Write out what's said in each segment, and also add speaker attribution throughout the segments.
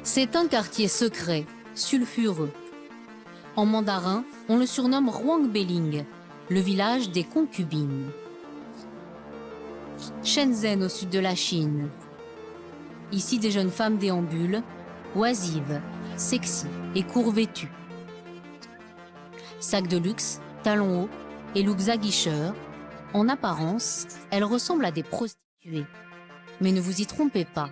Speaker 1: C'est un quartier secret, sulfureux. En mandarin, on le surnomme Huangbeling, le village des concubines. Shenzhen au sud de la Chine. Ici, des jeunes femmes déambulent, oisives, sexy et court vêtues. Sacs de luxe, talons hauts et looks aguicheurs, en apparence, elles ressemblent à des prostituées. Mais ne vous y trompez pas,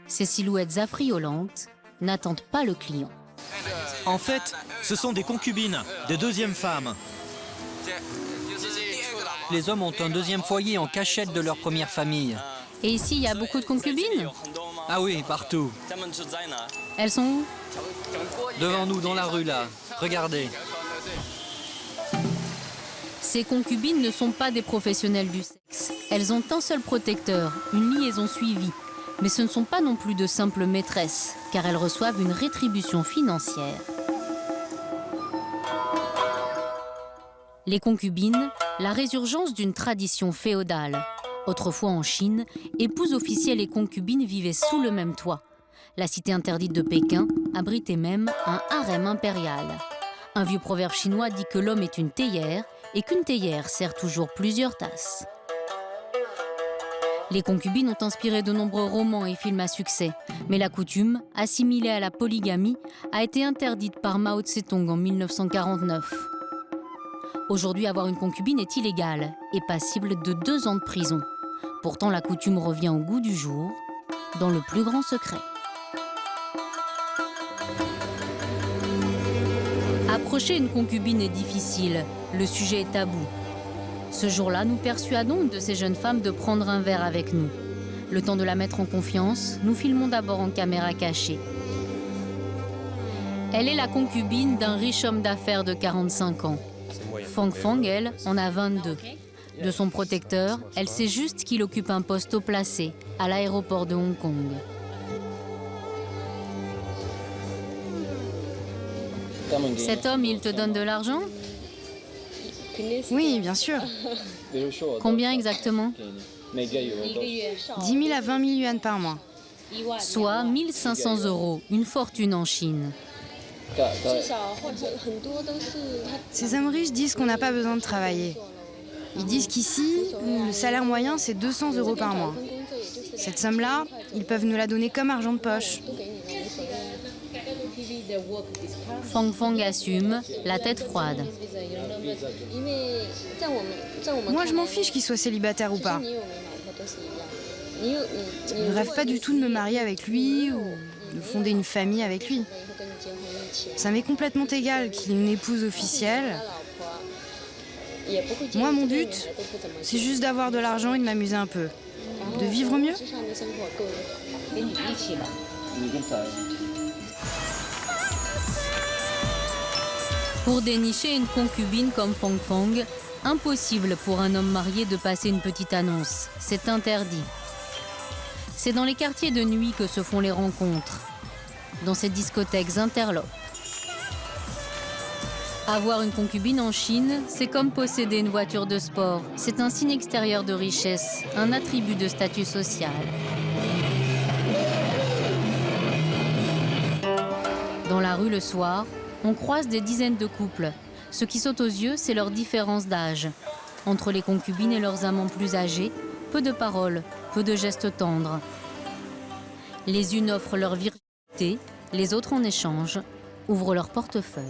Speaker 1: ces silhouettes affriolantes n'attendent pas le client.
Speaker 2: En fait, ce sont des concubines, des deuxièmes femmes. Les hommes ont un deuxième foyer en cachette de leur première famille.
Speaker 1: Et ici, il y a beaucoup de concubines?
Speaker 2: Ah oui, partout.
Speaker 1: Elles sont où?
Speaker 2: Devant nous, dans la rue, là. Regardez.
Speaker 1: Ces concubines ne sont pas des professionnels du sexe. Elles ont un seul protecteur, une liaison suivie. Mais ce ne sont pas non plus de simples maîtresses, car elles reçoivent une rétribution financière. Les concubines, la résurgence d'une tradition féodale. Autrefois en Chine, épouses officielles et concubines vivaient sous le même toit. La cité interdite de Pékin abritait même un harem impérial. Un vieux proverbe chinois dit que l'homme est une théière et qu'une théière sert toujours plusieurs tasses. Les concubines ont inspiré de nombreux romans et films à succès, mais la coutume, assimilée à la polygamie, a été interdite par Mao Tse-tung en 1949. Aujourd'hui, avoir une concubine est illégal et passible de 2 ans de prison. Pourtant, la coutume revient au goût du jour, dans le plus grand secret. Approcher une concubine est difficile, le sujet est tabou. Ce jour-là, nous persuadons une de ces jeunes femmes de prendre un verre avec nous. Le temps de la mettre en confiance, nous filmons d'abord en caméra cachée. Elle est la concubine d'un riche homme d'affaires de 45 ans. Fang Fang, elle, en a 22. De son protecteur, elle sait juste qu'il occupe un poste haut placé, à l'aéroport de Hong Kong. Cet homme, il te donne de l'argent?
Speaker 3: Oui, bien sûr.
Speaker 1: Combien exactement?
Speaker 3: 10 000 à 20 000 yuan par mois.
Speaker 1: Soit 1 500 €, une fortune en Chine.
Speaker 3: Ces hommes riches disent qu'on n'a pas besoin de travailler. Ils disent qu'ici, le salaire moyen, c'est 200 € par mois. Cette somme-là, ils peuvent nous la donner comme argent de poche.
Speaker 1: Fang Fang assume, la tête froide.
Speaker 3: Moi, je m'en fiche qu'il soit célibataire ou pas. Je ne rêve pas du tout de me marier avec lui ou de fonder une famille avec lui. Ça m'est complètement égal qu'il ait une épouse officielle. Moi, mon but, c'est juste d'avoir de l'argent et de m'amuser un peu. De vivre mieux.
Speaker 1: Pour dénicher une concubine comme Fang Fang, impossible pour un homme marié de passer une petite annonce. C'est interdit. C'est dans les quartiers de nuit que se font les rencontres. Dans ces discothèques interlopes. Avoir une concubine en Chine, c'est comme posséder une voiture de sport. C'est un signe extérieur de richesse, un attribut de statut social. Dans la rue le soir, on croise des dizaines de couples. Ce qui saute aux yeux, c'est leur différence d'âge. Entre les concubines et leurs amants plus âgés, peu de paroles, peu de gestes tendres. Les unes offrent leur virginité, les autres en échange ouvrent leur portefeuille.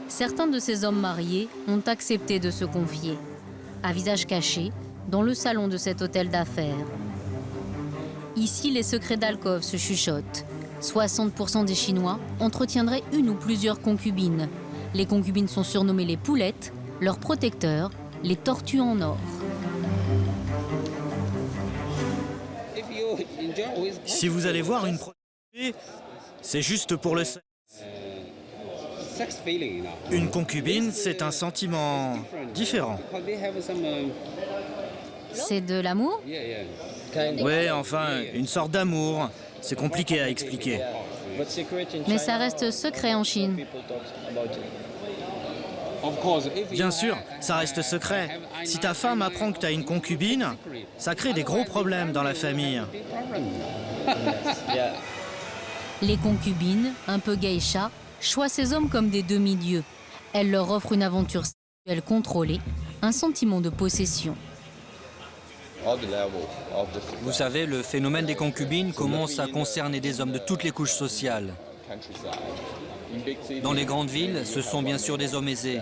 Speaker 1: Certains de ces hommes mariés ont accepté de se confier, à visage caché, dans le salon de cet hôtel d'affaires. Ici, les secrets d'alcôve se chuchotent. 60% des Chinois entretiendraient une ou plusieurs concubines. Les concubines sont surnommées les poulettes, leurs protecteurs, les tortues en or.
Speaker 2: Si vous allez voir une prostituée, c'est juste pour le sexe. Une concubine, c'est un sentiment différent.
Speaker 1: C'est de l'amour?
Speaker 2: Ouais, enfin, une sorte d'amour. C'est compliqué à expliquer.
Speaker 1: Mais ça reste secret en Chine.
Speaker 2: Bien sûr, ça reste secret. Si ta femme apprend que tu as une concubine, ça crée des gros problèmes dans la famille.
Speaker 1: Les concubines, un peu geisha, choisissent ces hommes comme des demi-dieux. Elles leur offrent une aventure sexuelle contrôlée, un sentiment de possession.
Speaker 4: Vous savez, le phénomène des concubines commence à concerner des hommes de toutes les couches sociales. Dans les grandes villes, ce sont bien sûr des hommes aisés.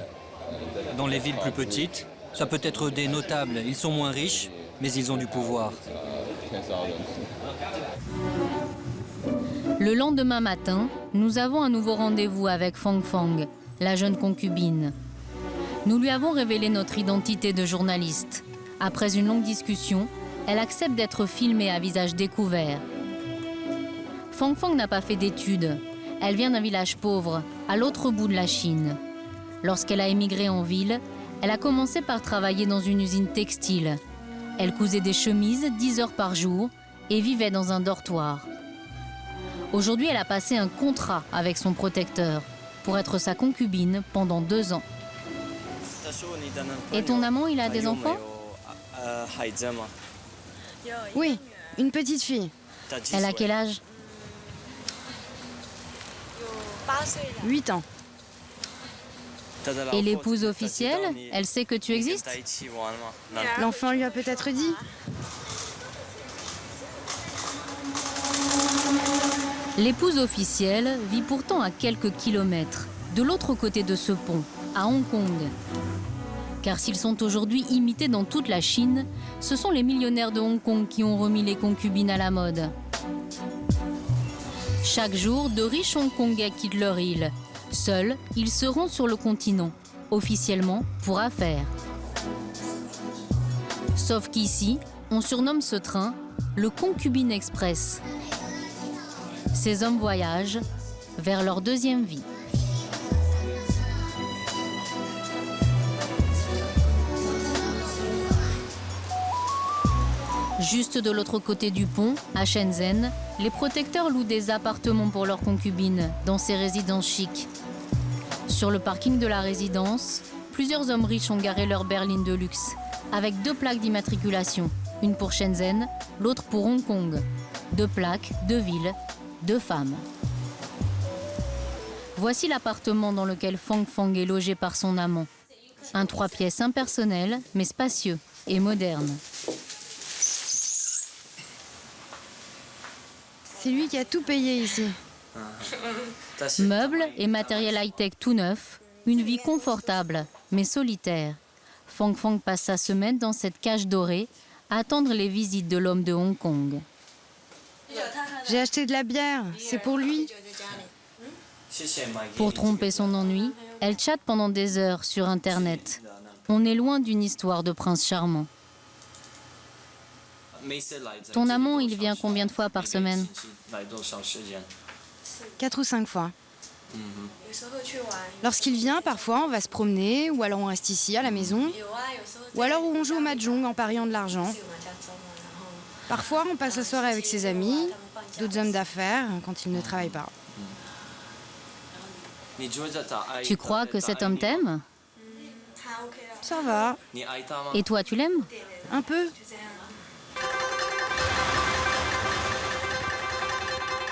Speaker 4: Dans les villes plus petites, ça peut être des notables. Ils sont moins riches, mais ils ont du pouvoir.
Speaker 1: Le lendemain matin, nous avons un nouveau rendez-vous avec Fang Fang, la jeune concubine. Nous lui avons révélé notre identité de journaliste. Après une longue discussion, elle accepte d'être filmée à visage découvert. Fang Fang n'a pas fait d'études. Elle vient d'un village pauvre, à l'autre bout de la Chine. Lorsqu'elle a émigré en ville, elle a commencé par travailler dans une usine textile. Elle cousait des chemises 10 heures par jour et vivait dans un dortoir. Aujourd'hui, elle a passé un contrat avec son protecteur pour être sa concubine pendant 2 ans. Et ton amant, il a des enfants?
Speaker 3: Oui, une petite fille,
Speaker 1: Elle a quel âge?
Speaker 3: 8 ans.
Speaker 1: Et l'épouse officielle, elle sait que tu existes?
Speaker 3: L'enfant lui a peut-être dit.
Speaker 1: L'épouse officielle vit pourtant à quelques kilomètres, de l'autre côté de ce pont, à Hong Kong. Car s'ils sont aujourd'hui imités dans toute la Chine, ce sont les millionnaires de Hong Kong qui ont remis les concubines à la mode. Chaque jour, de riches Hongkongais quittent leur île. Seuls, ils se rendent sur le continent, officiellement pour affaires. Sauf qu'ici, on surnomme ce train le Concubine Express. Ces hommes voyagent vers leur deuxième vie. Juste de l'autre côté du pont, à Shenzhen, les protecteurs louent des appartements pour leurs concubines dans ces résidences chics. Sur le parking de la résidence, plusieurs hommes riches ont garé leur berline de luxe, avec 2 plaques d'immatriculation, une pour Shenzhen, l'autre pour Hong Kong. 2 plaques, 2 villes, 2 femmes. Voici l'appartement dans lequel Fang Fang est logé par son amant. Un 3 pièces impersonnel, mais spacieux et moderne.
Speaker 3: C'est lui qui a tout payé ici.
Speaker 1: Meubles et matériel high-tech tout neuf, une vie confortable, mais solitaire. Fang Fang passe sa semaine dans cette cage dorée, à attendre les visites de l'homme de Hong Kong.
Speaker 3: J'ai acheté de la bière, c'est pour lui.
Speaker 1: Pour tromper son ennui, elle chatte pendant des heures sur Internet. On est loin d'une histoire de prince charmant. Ton amant, il vient combien de fois par semaine?
Speaker 3: 4 ou 5 fois. Lorsqu'il vient, parfois, on va se promener, ou alors on reste ici, à la maison, ou alors on joue au mahjong en pariant de l'argent. Parfois, on passe la soirée avec ses amis, d'autres hommes d'affaires, quand ils ne travaillent pas.
Speaker 1: Tu crois que cet homme t'aime?
Speaker 3: Ça va,
Speaker 1: Et toi, tu l'aimes?
Speaker 3: un peu.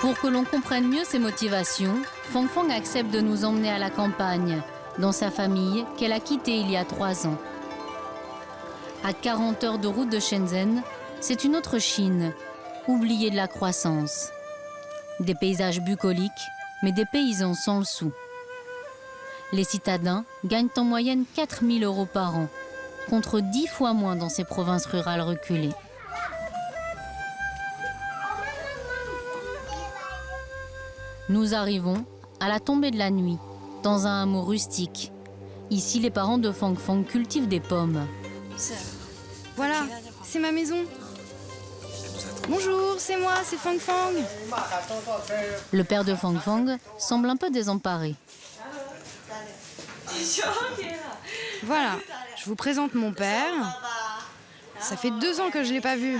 Speaker 1: Pour que l'on comprenne mieux ses motivations, Fang Fang accepte de nous emmener à la campagne, dans sa famille qu'elle a quittée il y a 3 ans. À 40 heures de route de Shenzhen, c'est une autre Chine, oubliée de la croissance. Des paysages bucoliques, mais des paysans sans le sou. Les citadins gagnent en moyenne 4 000 € par an, contre 10 fois moins dans ces provinces rurales reculées. Nous arrivons à la tombée de la nuit, dans un hameau rustique. Ici, les parents de Fang Fang cultivent des pommes.
Speaker 3: Voilà, c'est ma maison. Bonjour, c'est moi, c'est Fang Fang.
Speaker 1: Le père de Fang Fang semble un peu désemparé.
Speaker 3: Voilà, je vous présente mon père. Ça fait 2 ans que je ne l'ai pas vu.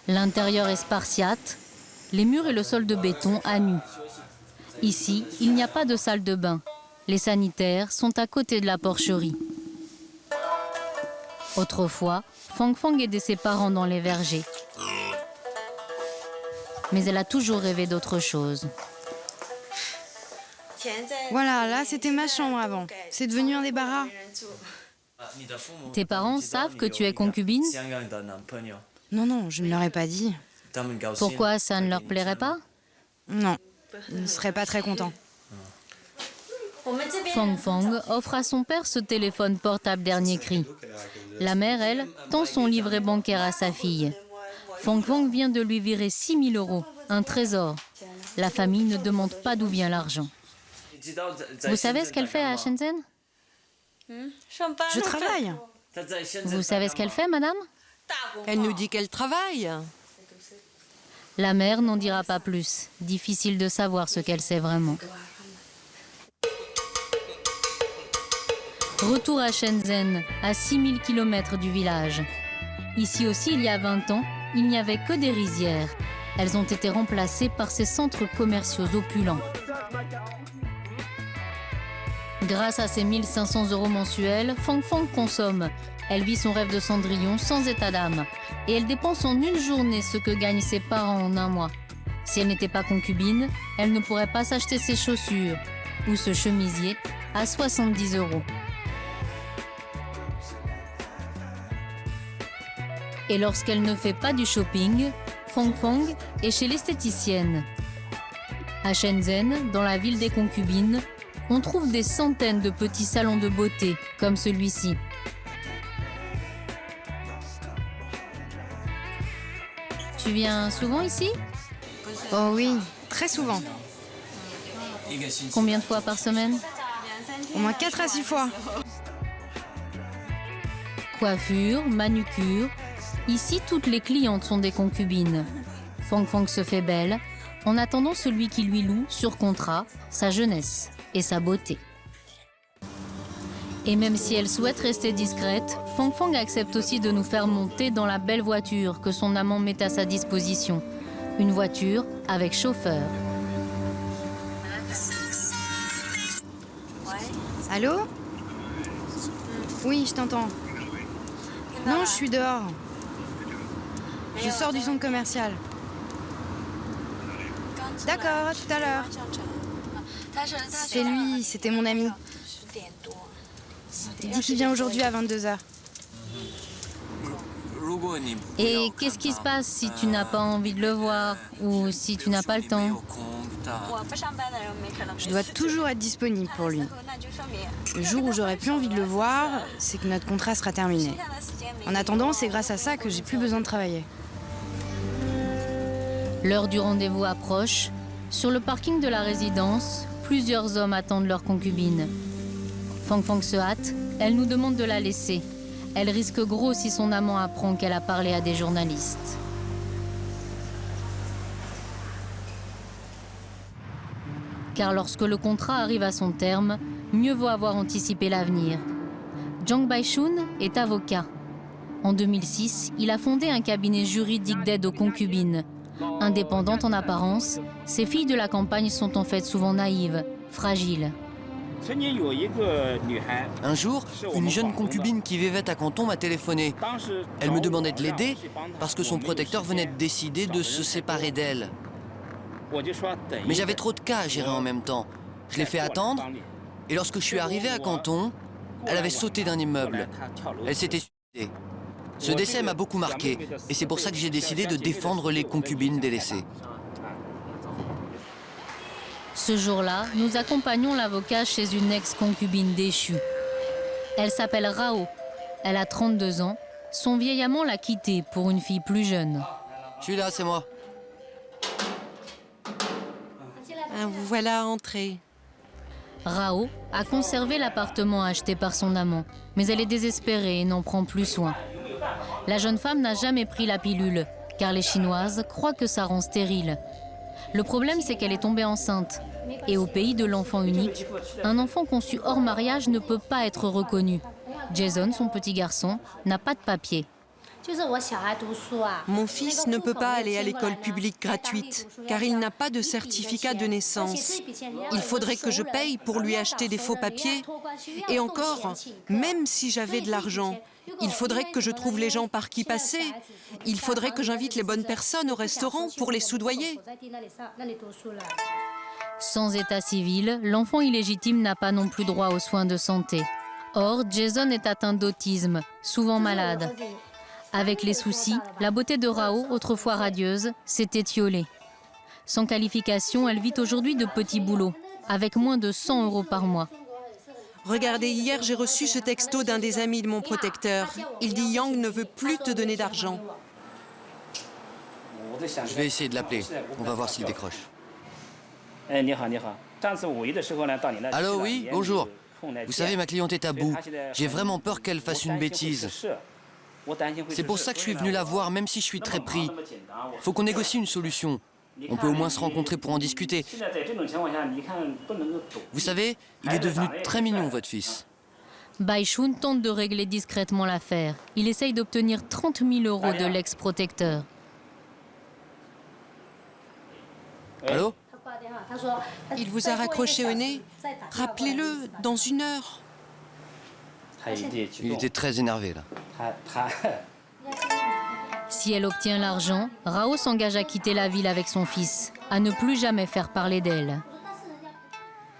Speaker 1: L'intérieur est spartiate, les murs et le sol de béton à nu. Ici, il n'y a pas de salle de bain. Les sanitaires sont à côté de la porcherie. Autrefois, Fang Fang aidait ses parents dans les vergers. Mais elle a toujours rêvé d'autre chose.
Speaker 3: Voilà, là c'était ma chambre avant. C'est devenu un débarras.
Speaker 1: Tes parents savent que tu es concubine?
Speaker 3: Non, non, je ne leur ai pas dit.
Speaker 1: Pourquoi ça ne leur plairait pas?
Speaker 3: Non, ils ne seraient pas très contents.
Speaker 1: Fang Fang offre à son père ce téléphone portable dernier cri. La mère, elle, tend son livret bancaire à sa fille. Fang Fang vient de lui virer 6 000 €, un trésor. La famille ne demande pas d'où vient l'argent. Vous savez ce qu'elle fait à Shenzhen?
Speaker 3: Je travaille.
Speaker 1: Vous savez ce qu'elle fait, madame?
Speaker 5: Elle nous dit qu'elle travaille.
Speaker 1: La mère n'en dira pas plus. Difficile de savoir ce qu'elle sait vraiment. Retour à Shenzhen, à 6000 km du village. Ici aussi, il y a 20 ans, il n'y avait que des rizières. Elles ont été remplacées par ces centres commerciaux opulents. Grâce à ses 1 500 € mensuels, Fang Fang consomme. Elle vit son rêve de Cendrillon sans état d'âme. Et elle dépense en une journée ce que gagnent ses parents en un mois. Si elle n'était pas concubine, elle ne pourrait pas s'acheter ses chaussures ou ce chemisier à 70 €. Et lorsqu'elle ne fait pas du shopping, Fang Fang est chez l'esthéticienne. À Shenzhen, dans la ville des concubines, on trouve des centaines de petits salons de beauté comme celui-ci. Tu viens souvent ici?
Speaker 3: Oh oui, très souvent.
Speaker 1: Combien de fois par semaine?
Speaker 3: Au moins 4 à 6 fois.
Speaker 1: Coiffure, manucure. Ici, toutes les clientes sont des concubines. Fang Fang se fait belle en attendant celui qui lui loue, sur contrat, sa jeunesse et sa beauté. Et même si elle souhaite rester discrète, Fang Fang accepte aussi de nous faire monter dans la belle voiture que son amant met à sa disposition. Une voiture avec chauffeur.
Speaker 3: Allô? Oui, je t'entends. Non, je suis dehors. Je sors du centre commercial. D'accord, à tout à l'heure. C'était lui, c'était mon ami. Il dit qu'il vient aujourd'hui à 22 h.
Speaker 1: Et qu'est-ce qui se passe si tu n'as pas envie de le voir ou si tu n'as pas le temps?
Speaker 3: Je dois toujours être disponible pour lui. Le jour où j'aurai plus envie de le voir, c'est que notre contrat sera terminé. En attendant, c'est grâce à ça que j'ai plus besoin de travailler.
Speaker 1: L'heure du rendez-vous approche. Sur le parking de la résidence, plusieurs hommes attendent leur concubine. Fang Fang se hâte, elle nous demande de la laisser. Elle risque gros si son amant apprend qu'elle a parlé à des journalistes. Car lorsque le contrat arrive à son terme, mieux vaut avoir anticipé l'avenir. Zhang Baishun est avocat. En 2006, il a fondé un cabinet juridique d'aide aux concubines. Indépendantes en apparence, ces filles de la campagne sont en fait souvent naïves, fragiles.
Speaker 6: Un jour, une jeune concubine qui vivait à Canton m'a téléphoné. Elle me demandait de l'aider parce que son protecteur venait de décider de se séparer d'elle. Mais j'avais trop de cas à gérer en même temps. Je l'ai fait attendre et lorsque je suis arrivé à Canton, elle avait sauté d'un immeuble. Elle s'était suicidée. Ce décès m'a beaucoup marqué et c'est pour ça que j'ai décidé de défendre les concubines délaissées.
Speaker 1: Ce jour-là, nous accompagnons l'avocat chez une ex-concubine déchue. Elle s'appelle Rao. Elle a 32 ans. Son vieil amant l'a quittée pour une fille plus jeune.
Speaker 6: Je suis là, c'est moi.
Speaker 5: Vous voilà entrée.
Speaker 1: Rao a conservé l'appartement acheté par son amant, mais elle est désespérée et n'en prend plus soin. La jeune femme n'a jamais pris la pilule, car les Chinoises croient que ça rend stérile. Le problème, c'est qu'elle est tombée enceinte. Et au pays de l'enfant unique, un enfant conçu hors mariage ne peut pas être reconnu. Jason, son petit garçon, n'a pas de papier.
Speaker 5: Mon fils ne peut pas aller à l'école publique gratuite, car il n'a pas de certificat de naissance. Il faudrait que je paye pour lui acheter des faux papiers. Et encore, même si j'avais de l'argent, Il faudrait que je trouve les gens par qui passer. Il faudrait que j'invite les bonnes personnes au restaurant pour les soudoyer.
Speaker 1: Sans état civil, l'enfant illégitime n'a pas non plus droit aux soins de santé. Or, Jason est atteint d'autisme, souvent malade. Avec les soucis, la beauté de Rao, autrefois radieuse, s'est étiolée. Sans qualification, elle vit aujourd'hui de petits boulots, avec moins de 100 € par mois.
Speaker 5: Regardez, hier j'ai reçu ce texto d'un des amis de mon protecteur. Il dit Yang ne veut plus te donner d'argent.
Speaker 6: Je vais essayer de l'appeler. On va voir s'il décroche. Allô, oui, bonjour. Vous savez, ma cliente est à bout. J'ai vraiment peur qu'elle fasse une bêtise. C'est pour ça que je suis venu la voir, même si je suis très pris. Faut qu'on négocie une solution. On peut au moins se rencontrer pour en discuter. Vous savez, il est devenu très mignon, votre fils.
Speaker 1: Baishun tente de régler discrètement l'affaire. Il essaye d'obtenir 30 000 € de l'ex-protecteur.
Speaker 6: Allô?
Speaker 5: Il vous a raccroché au nez. Rappelez-le dans 1 heure.
Speaker 6: Il était très énervé, là.
Speaker 1: Si elle obtient l'argent, Rao s'engage à quitter la ville avec son fils, à ne plus jamais faire parler d'elle.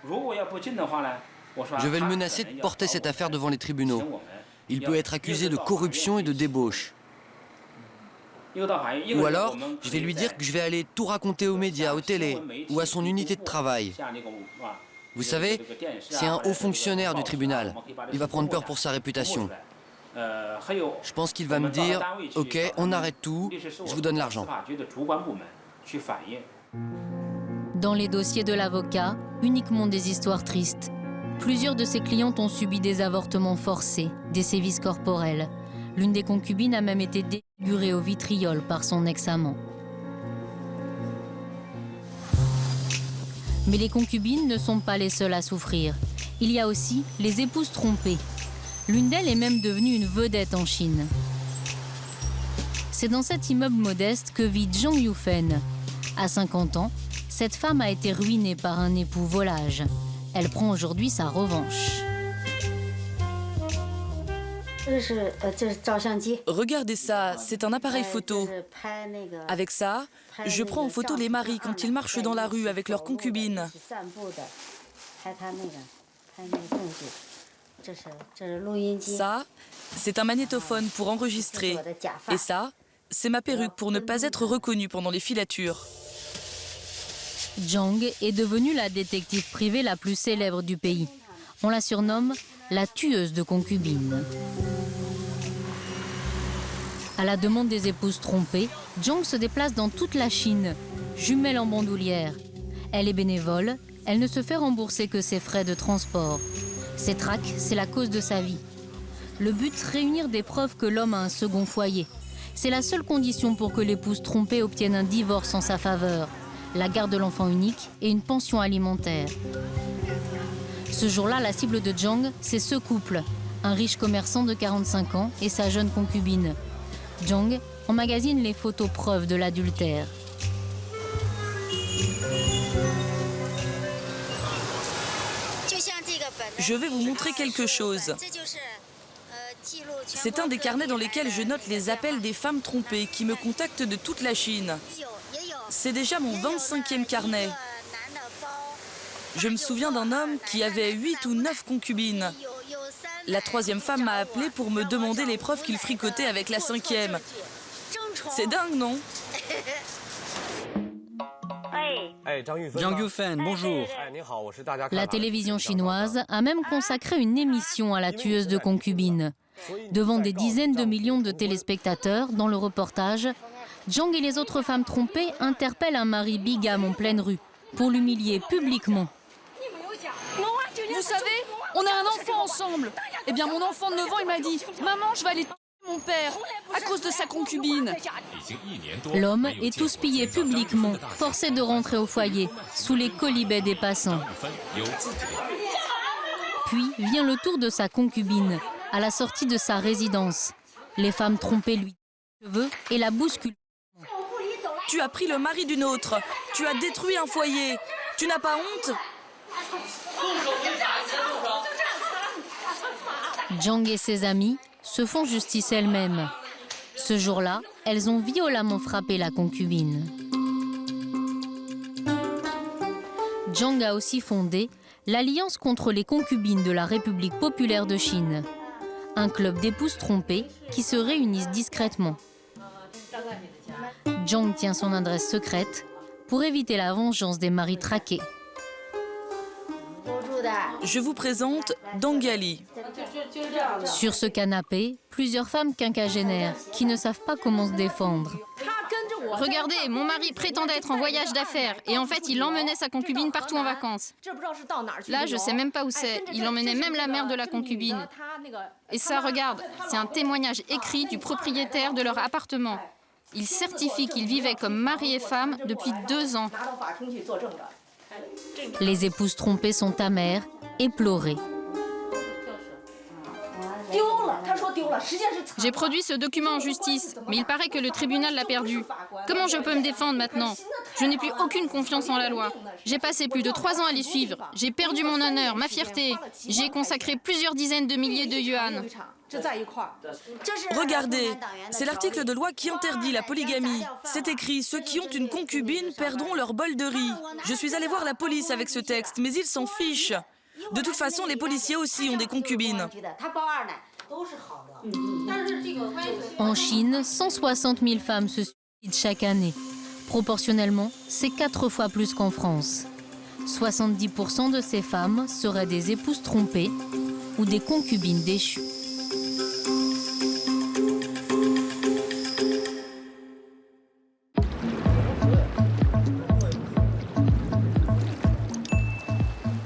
Speaker 6: Je vais le menacer de porter cette affaire devant les tribunaux. Il peut être accusé de corruption et de débauche. Ou alors, je vais lui dire que je vais aller tout raconter aux médias, aux télés ou à son unité de travail. Vous savez, c'est un haut fonctionnaire du tribunal. Il va prendre peur pour sa réputation. Je pense qu'il va me dire « Ok, on arrête tout, je vous donne l'argent ».
Speaker 1: Dans les dossiers de l'avocat, uniquement des histoires tristes. Plusieurs de ses clientes ont subi des avortements forcés, des sévices corporels. L'une des concubines a même été défigurée au vitriol par son ex-amant. Mais les concubines ne sont pas les seules à souffrir. Il y a aussi les épouses trompées. L'une d'elles est même devenue une vedette en Chine. C'est dans cet immeuble modeste que vit Zhang Yufen. À 50 ans, cette femme a été ruinée par un époux volage. Elle prend aujourd'hui sa revanche.
Speaker 7: Regardez ça, c'est un appareil photo. Avec ça, je prends en photo les maris quand ils marchent dans la rue avec leurs concubines. Ça, c'est un magnétophone pour enregistrer. Et ça, c'est ma perruque pour ne pas être reconnue pendant les filatures.
Speaker 1: Zhang est devenue la détective privée la plus célèbre du pays. On la surnomme la tueuse de concubines. À la demande des épouses trompées, Zhang se déplace dans toute la Chine, jumelle en bandoulière. Elle est bénévole, elle ne se fait rembourser que ses frais de transport. Ses traques, c'est la cause de sa vie. Le but, réunir des preuves que l'homme a un second foyer. C'est la seule condition pour que l'épouse trompée obtienne un divorce en sa faveur, la garde de l'enfant unique et une pension alimentaire. Ce jour-là, la cible de Zhang, c'est ce couple, un riche commerçant de 45 ans et sa jeune concubine. Zhang emmagasine les photos preuves de l'adultère.
Speaker 7: Je vais vous montrer quelque chose. C'est un des carnets dans lesquels je note les appels des femmes trompées qui me contactent de toute la Chine. C'est déjà mon 25e carnet. Je me souviens d'un homme qui avait 8 ou 9 concubines. La 3e femme m'a appelé pour me demander les preuves qu'il fricotait avec la 5e. C'est dingue, non?
Speaker 4: Zhang Yufen, bonjour.
Speaker 1: La télévision chinoise a même consacré une émission à la tueuse de concubines. Devant des dizaines de millions de téléspectateurs, dans le reportage, Zhang et les autres femmes trompées interpellent un mari bigame en pleine rue pour l'humilier publiquement.
Speaker 8: Vous savez, on a un enfant ensemble. Eh bien, mon enfant de 9 ans, il m'a dit « Maman, je vais aller tuer mon père à cause de sa concubine. »
Speaker 1: L'homme est houspillé publiquement, forcé de rentrer au foyer, sous les quolibets des passants. Puis vient le tour de sa concubine, à la sortie de sa résidence. Les femmes trompées lui tirent les cheveux et la bousculent.
Speaker 7: Tu as pris le mari d'une autre. Tu as détruit un foyer. Tu n'as pas honte?
Speaker 1: Zhang et ses amis se font justice elles-mêmes. Ce jour-là, elles ont violemment frappé la concubine. Zhang a aussi fondé l'Alliance contre les concubines de la République populaire de Chine, un club d'épouses trompées qui se réunissent discrètement. Zhang tient son adresse secrète pour éviter la vengeance des maris traqués.
Speaker 7: Je vous présente Dangali.
Speaker 1: Sur ce canapé, plusieurs femmes quinquagénaires qui ne savent pas comment se défendre.
Speaker 3: Regardez, mon mari prétendait être en voyage d'affaires et en fait, il emmenait sa concubine partout en vacances. Là, je sais même pas où c'est. Il emmenait même la mère de la concubine. Et ça, regarde, c'est un témoignage écrit du propriétaire de leur appartement. Il certifie qu'ils vivaient comme mari et femme depuis 2 ans.
Speaker 1: Les épouses trompées sont amères, éplorées.
Speaker 3: J'ai produit ce document en justice, mais il paraît que le tribunal l'a perdu. Comment je peux me défendre maintenant? Je n'ai plus aucune confiance en la loi. J'ai passé plus de 3 ans à les suivre. J'ai perdu mon honneur, ma fierté. J'y ai consacré plusieurs dizaines de milliers de yuan.
Speaker 7: Regardez, c'est l'article de loi qui interdit la polygamie. C'est écrit « Ceux qui ont une concubine perdront leur bol de riz ». Je suis allée voir la police avec ce texte, mais ils s'en fichent. De toute façon, les policiers aussi ont des concubines.
Speaker 1: En Chine, 160 000 femmes se suicident chaque année. Proportionnellement, c'est 4 fois plus qu'en France. 70% de ces femmes seraient des épouses trompées ou des concubines déchues.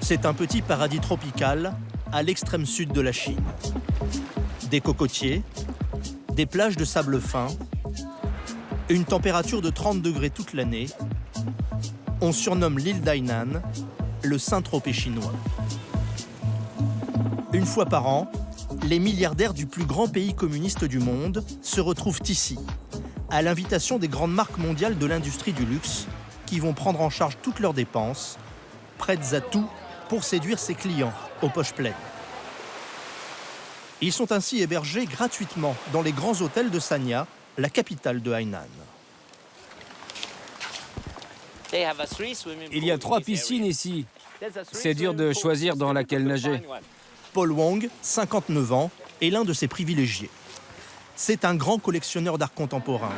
Speaker 9: C'est un petit paradis tropical à l'extrême sud de la Chine. Des cocotiers, des plages de sable fin, une température de 30 degrés toute l'année. On surnomme l'île d'Hainan le Saint-Tropez chinois. Une fois par an, les milliardaires du plus grand pays communiste du monde se retrouvent ici, à l'invitation des grandes marques mondiales de l'industrie du luxe, qui vont prendre en charge toutes leurs dépenses, prêtes à tout pour séduire ses clients aux poches pleines. Ils sont ainsi hébergés gratuitement dans les grands hôtels de Sanya, la capitale de Hainan.
Speaker 10: Il y a 3 piscines ici. C'est dur de choisir dans laquelle nager.
Speaker 9: Paul Wong, 59 ans, est l'un de ces privilégiés. C'est un grand collectionneur d'art contemporain.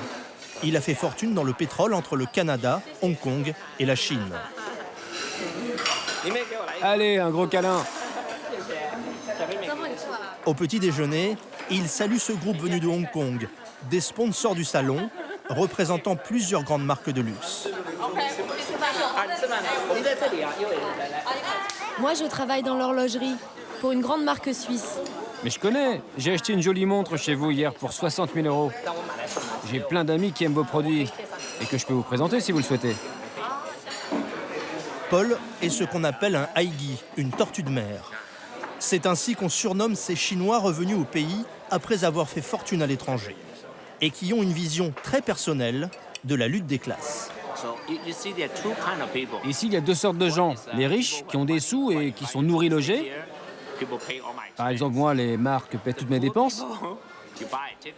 Speaker 9: Il a fait fortune dans le pétrole entre le Canada, Hong Kong et la Chine.
Speaker 10: Allez, un gros câlin.
Speaker 9: Au petit déjeuner, il salue ce groupe venu de Hong Kong, des sponsors du salon, représentant plusieurs grandes marques de luxe.
Speaker 11: Moi, je travaille dans l'horlogerie, pour une grande marque suisse.
Speaker 10: Mais je connais. J'ai acheté une jolie montre chez vous hier pour 60 000 €. J'ai plein d'amis qui aiment vos produits et que je peux vous présenter si vous le souhaitez.
Speaker 9: Paul est ce qu'on appelle un haïgi, une tortue de mer. C'est ainsi qu'on surnomme ces Chinois revenus au pays après avoir fait fortune à l'étranger et qui ont une vision très personnelle de la lutte des classes.
Speaker 10: Ici, il y a 2 sortes de gens. Les riches qui ont des sous et qui sont nourris logés. Par exemple, moi, les marques paient toutes mes dépenses.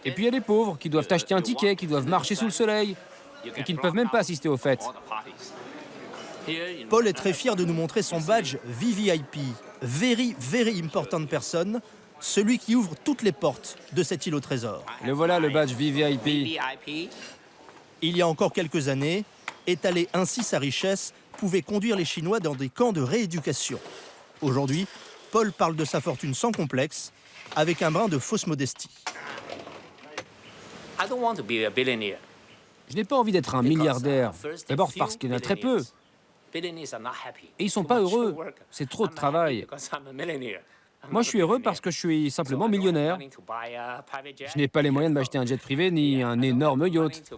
Speaker 10: Et puis il y a les pauvres qui doivent acheter un ticket, qui doivent marcher sous le soleil et qui ne peuvent même pas assister aux fêtes.
Speaker 9: Paul est très fier de nous montrer son badge VVIP, Very Very Important Person, celui qui ouvre toutes les portes de cette île au trésor.
Speaker 10: Le voilà, le badge VVIP.
Speaker 9: Il y a encore quelques années, étaler ainsi sa richesse pouvait conduire les Chinois dans des camps de rééducation. Aujourd'hui, Paul parle de sa fortune sans complexe, avec un brin de fausse modestie.
Speaker 10: Je n'ai pas envie d'être un milliardaire. D'abord parce qu'il y en a très peu. Et ils ne sont pas heureux. C'est trop de travail. Moi, je suis heureux parce que je suis simplement millionnaire. Je n'ai pas les moyens de m'acheter un jet privé ni un énorme yacht.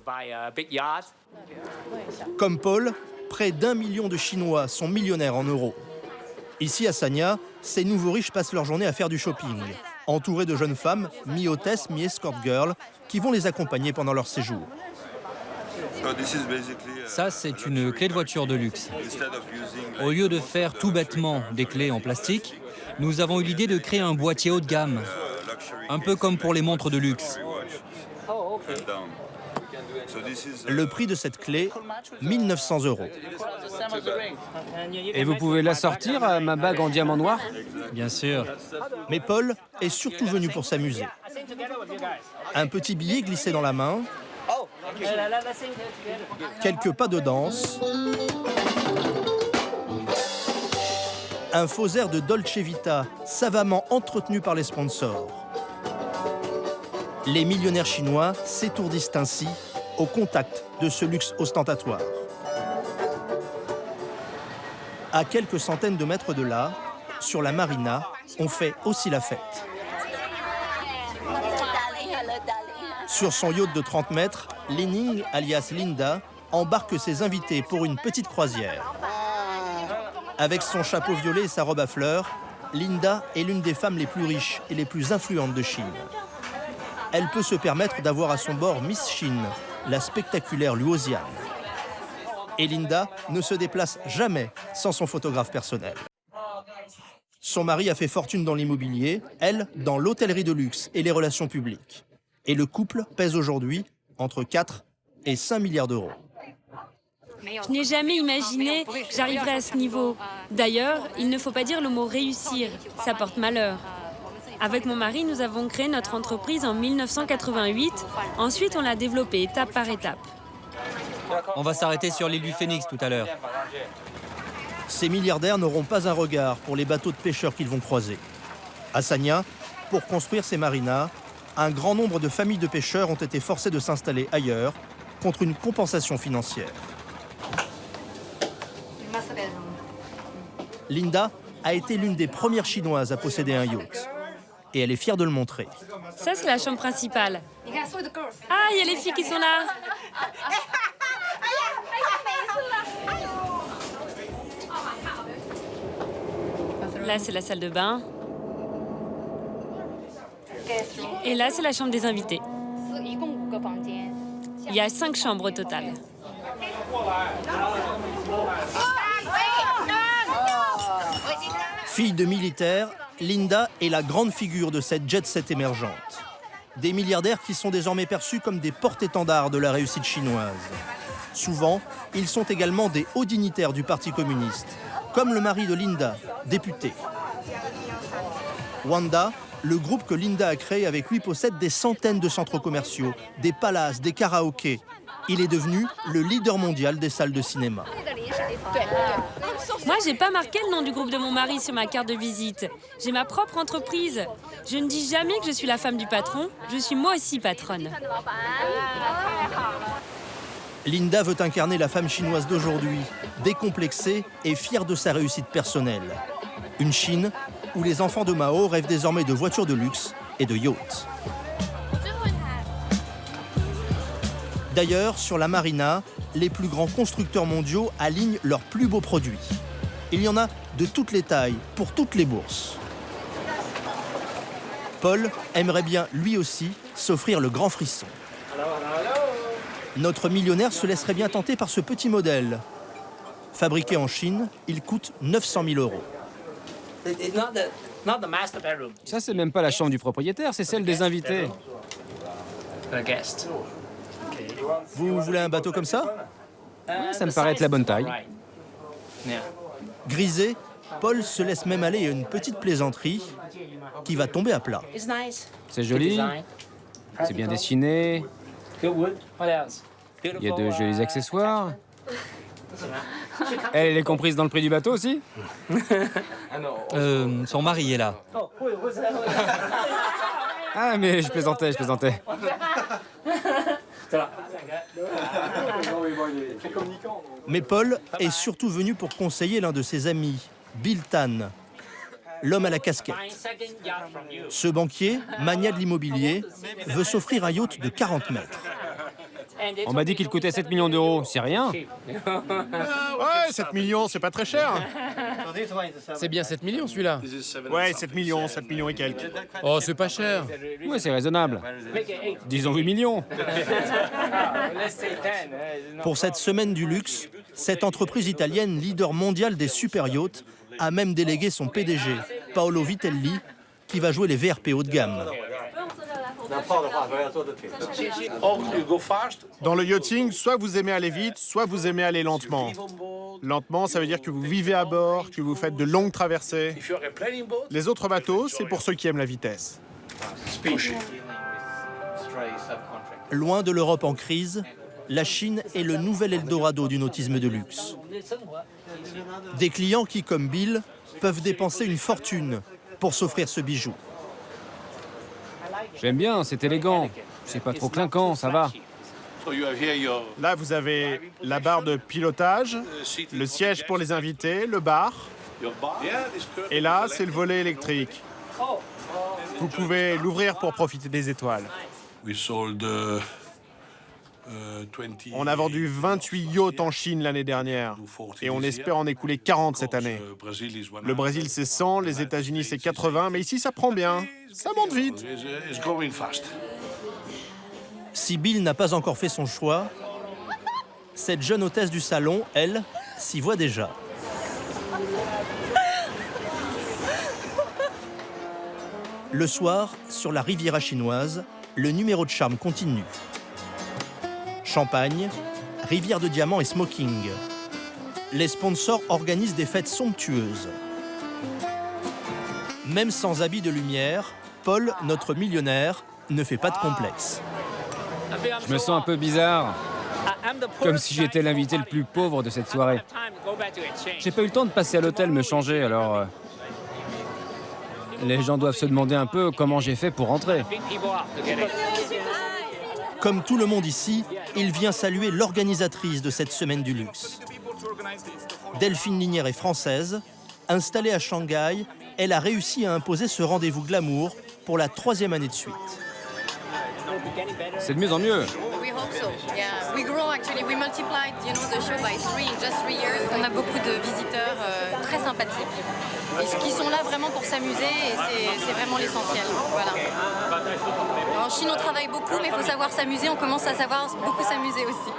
Speaker 9: Comme Paul, près d'1 million de Chinois sont millionnaires en euros. Ici, à Sanya, ces nouveaux riches passent leur journée à faire du shopping, entourés de jeunes femmes, mi-hôtesses, mi-escort girls, qui vont les accompagner pendant leur séjour.
Speaker 4: Ça, c'est une clé de voiture de luxe. Au lieu de faire tout bêtement des clés en plastique, nous avons eu l'idée de créer un boîtier haut de gamme. Un peu comme pour les montres de luxe.
Speaker 9: Le prix de cette clé, 1 900 €.
Speaker 10: Et vous pouvez l'assortir à ma bague en diamant noir?
Speaker 4: Bien sûr.
Speaker 9: Mais Paul est surtout venu pour s'amuser. Un petit billet glissé dans la main, quelques pas de danse, un faux air de Dolce Vita savamment entretenu par les sponsors. Les millionnaires chinois s'étourdissent ainsi au contact de ce luxe ostentatoire. À quelques centaines de mètres de là, sur la marina, on fait aussi la fête. Sur son yacht de 30 mètres, Li-Ning, alias Linda, embarque ses invités pour une petite croisière. Avec son chapeau violet et sa robe à fleurs, Linda est l'une des femmes les plus riches et les plus influentes de Chine. Elle peut se permettre d'avoir à son bord Miss Chine, la spectaculaire Luoxian. Et Linda ne se déplace jamais sans son photographe personnel. Son mari a fait fortune dans l'immobilier, elle dans l'hôtellerie de luxe et les relations publiques. Et le couple pèse aujourd'hui entre 4 et 5 milliards d'euros.
Speaker 11: Je n'ai jamais imaginé que j'arriverais à ce niveau. D'ailleurs, il ne faut pas dire le mot réussir, ça porte malheur. Avec mon mari, nous avons créé notre entreprise en 1988. Ensuite, on l'a développée étape par étape.
Speaker 4: On va s'arrêter sur l'île du Phénix tout à l'heure.
Speaker 9: Ces milliardaires n'auront pas un regard pour les bateaux de pêcheurs qu'ils vont croiser. À Sanya, pour construire ces marinas, un grand nombre de familles de pêcheurs ont été forcées de s'installer ailleurs contre une compensation financière. Linda a été l'une des premières Chinoises à posséder un yacht. Et elle est fière de le montrer.
Speaker 11: Ça, c'est la chambre principale. Ah, il y a les filles qui sont là. Là, c'est la salle de bain. Et là, c'est la chambre des invités. Il y a 5 chambres au total.
Speaker 9: Fille de militaire, Linda est la grande figure de cette jet-set émergente. Des milliardaires qui sont désormais perçus comme des porte-étendards de la réussite chinoise. Souvent, ils sont également des hauts dignitaires du Parti communiste, comme le mari de Linda, député. Wanda, le groupe que Linda a créé avec lui, possède des centaines de centres commerciaux, des palaces, des karaokés. Il est devenu le leader mondial des salles de cinéma.
Speaker 11: Moi, j'ai pas marqué le nom du groupe de mon mari sur ma carte de visite. J'ai ma propre entreprise. Je ne dis jamais que je suis la femme du patron. Je suis moi aussi patronne.
Speaker 9: Linda veut incarner la femme chinoise d'aujourd'hui, décomplexée et fière de sa réussite personnelle. Une Chine où les enfants de Mao rêvent désormais de voitures de luxe et de yachts. D'ailleurs, sur la marina, les plus grands constructeurs mondiaux alignent leurs plus beaux produits. Il y en a de toutes les tailles, pour toutes les bourses. Paul aimerait bien, lui aussi, s'offrir le grand frisson. Notre millionnaire se laisserait bien tenter par ce petit modèle. Fabriqué en Chine, il coûte 900 000 €.
Speaker 10: Ça, c'est même pas la chambre du propriétaire, c'est celle des invités.
Speaker 9: Vous voulez un bateau comme ça?
Speaker 10: Ouais, ça me paraît être la bonne taille.
Speaker 9: Grisé, Paul se laisse même aller à une petite plaisanterie qui va tomber à plat.
Speaker 10: C'est joli, c'est bien dessiné, il y a de jolis accessoires. Elle est comprise dans le prix du bateau aussi?
Speaker 4: Son mari est là.
Speaker 10: Ah, mais je plaisantais.
Speaker 9: Mais Paul est surtout venu pour conseiller l'un de ses amis, Bill Tan, l'homme à la casquette. Ce banquier, magnat de l'immobilier, veut s'offrir un yacht de 40 mètres.
Speaker 10: On m'a dit qu'il coûtait 7 millions d'euros, c'est rien.
Speaker 12: Ouais, 7 millions, c'est pas très cher.
Speaker 13: C'est bien 7 millions celui-là.
Speaker 12: Ouais, 7 millions et quelques.
Speaker 13: Oh, c'est pas cher.
Speaker 10: Ouais, c'est raisonnable. Disons 8 millions.
Speaker 9: Pour cette semaine du luxe, cette entreprise italienne, leader mondial des super yachts, a même délégué son PDG, Paolo Vitelli, qui va jouer les VRP haut de gamme.
Speaker 12: Dans le yachting, soit vous aimez aller vite, soit vous aimez aller lentement. Lentement, ça veut dire que vous vivez à bord, que vous faites de longues traversées. Les autres bateaux, c'est pour ceux qui aiment la vitesse.
Speaker 9: Loin de l'Europe en crise, la Chine est le nouvel Eldorado du nautisme de luxe. Des clients qui, comme Bill, peuvent dépenser une fortune pour s'offrir ce bijou.
Speaker 10: J'aime bien, c'est élégant. C'est pas trop clinquant, ça va.
Speaker 12: Là, vous avez la barre de pilotage, le siège pour les invités, le bar. Et là, c'est le volet électrique. Vous pouvez l'ouvrir pour profiter des étoiles. On a vendu 28 yachts en Chine l'année dernière et on espère en écouler 40 cette année. Le Brésil, c'est 100, les États-Unis, c'est 80, mais ici, ça prend bien. Ça monte vite.
Speaker 9: Si Bill n'a pas encore fait son choix, cette jeune hôtesse du salon, elle, s'y voit déjà. Le soir, sur la Riviera chinoise, le numéro de charme continue. Champagne, rivière de diamants et smoking. Les sponsors organisent des fêtes somptueuses. Même sans habit de lumière, Paul, notre millionnaire, ne fait pas de complexe.
Speaker 10: Je me sens un peu bizarre. Comme si j'étais l'invité le plus pauvre de cette soirée. J'ai pas eu le temps de passer à l'hôtel me changer, alors... Les gens doivent se demander un peu comment j'ai fait pour rentrer.
Speaker 9: Comme tout le monde ici, il vient saluer l'organisatrice de cette semaine du luxe. Delphine Linière est française. Installée à Shanghai, elle a réussi à imposer ce rendez-vous glamour pour la 3e année de suite.
Speaker 10: C'est de mieux en mieux.
Speaker 14: On a beaucoup de visiteurs très sympathiques et qui sont là vraiment pour s'amuser et c'est vraiment l'essentiel. Voilà. En Chine, on travaille beaucoup, mais il faut savoir s'amuser. On commence à savoir beaucoup s'amuser aussi.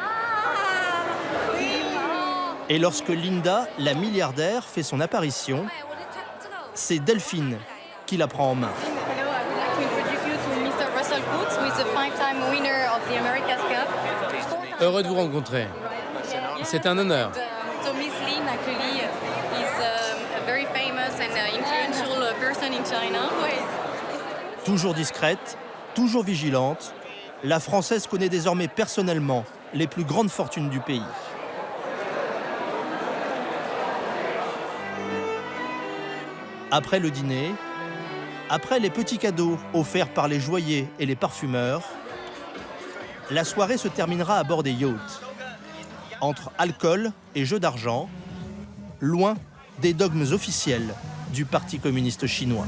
Speaker 9: Et lorsque Linda, la milliardaire, fait son apparition, c'est Delphine qui la prend en main.
Speaker 13: Heureux de vous rencontrer. C'est un honneur.
Speaker 9: Toujours discrète, toujours vigilante, la Française connaît désormais personnellement les plus grandes fortunes du pays. Après le dîner, après les petits cadeaux offerts par les joailliers et les parfumeurs, la soirée se terminera à bord des yachts. Entre alcool et jeux d'argent, loin des dogmes officiels du Parti communiste chinois.